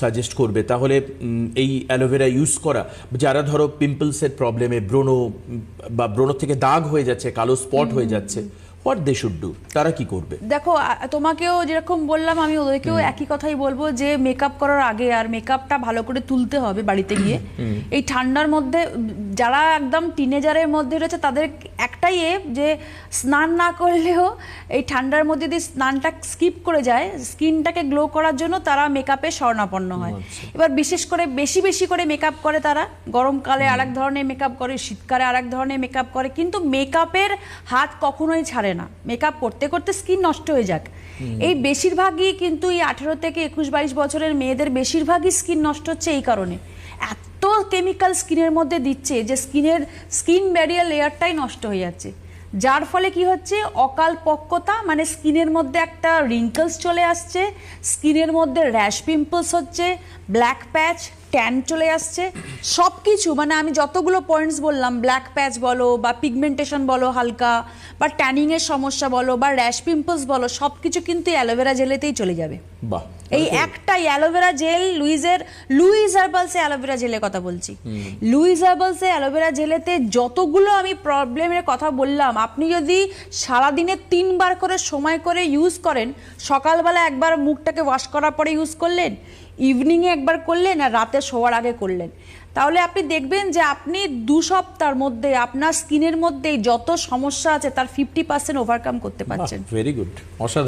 Suggest করবে তাহলে এই অ্যালোভেরা ইউজ করা, যারা ধরো পিম্পলসের প্রবলেমে বা ব্রণ থেকে দাগ হয়ে যাচ্ছে, কালো স্পট হয়ে যাচ্ছে, হোয়াট দে শুড ডু, তারা কি করবে? দেখো, তোমাকেও যেরকম বললাম আমি ওদেরকেও একই কথাই বলবো যে মেকআপ করার আগে আর মেকআপটা ভালো করে তুলতে হবে বাড়িতে গিয়ে। এই ঠান্ডার মধ্যে যারা একদম টিনেজারের মধ্যে রয়েছে তাদের একটাই যে স্নান না করলেও এই ঠান্ডার মধ্যে যদি স্নানটা স্কিপ করে যায় স্কিনটাকে গ্লো করার জন্য তারা মেকআপে শরণাপন্ন হয়। এবার বিশেষ করে বেশি বেশি করে মেকআপ করে তারা, গরমকালে আরেক ধরনের মেকআপ করে, শীতকালে আরেক ধরনের মেকআপ করে, কিন্তু মেকআপের হাত কখনোই ছাড়ে না। মেকআপ করতে করতে স্কিন নষ্ট হয়ে যাক, এই বেশিরভাগই কিন্তু এই 18 থেকে 21-22 বছরের মেয়েদের বেশিরভাগই স্কিন নষ্ট হচ্ছে এই কারণে। এত কেমিক্যাল স্কিনের মধ্যে দিচ্ছে যে স্কিন ব্যারিয়ার লেয়ারটাই নষ্ট হয়ে যাচ্ছে, যার ফলে কি হচ্ছে অকাল পক্কতা, মানে স্কিনের মধ্যে একটা রিঙ্কলস চলে আসছে, স্কিনের মধ্যে র্যাশ পিম্পলস হচ্ছে, ব্ল্যাক প্যাচ, ট্যান চলে আসছে, সব কিছু। মানে আমি যতগুলো পয়েন্টস বললাম, ব্ল্যাক প্যাচ বলো বা পিগমেন্টেশন বলো হালকা, বা ট্যানিংয়ের সমস্যা বলো বা র্যাশ পিম্পলস বলো, সব কিছু কিন্তু অ্যালোভেরা জেলেতেই চলে যাবে। বাহ, এই একটাই অ্যালোভেরা জেল, লুইস হার্বালসে অ্যালোভেরা জেলের কথা বলছি। লুইস হার্বালসে অ্যালোভেরা জেলেতে যতগুলো আমি প্রবলেমের কথা বললাম, আপনি যদি সারাদিনে 3 বার করে সময় করে ইউজ করেন, সকালবেলা একবার মুখটাকে ওয়াশ করার পরে ইউজ করলেন, ইভিনিংয়ে একবার করলেন, আর রাতে শোয়ার আগে করলেন, তাহলে আপনি দেখবেন যে আপনি 2 সপ্তাহের মধ্যে আপনার স্কিনের মধ্যে যত সমস্যা আছে তার 50% ওভারকাম করতে পারছেন। ভেরি গুড, অসাধারণ।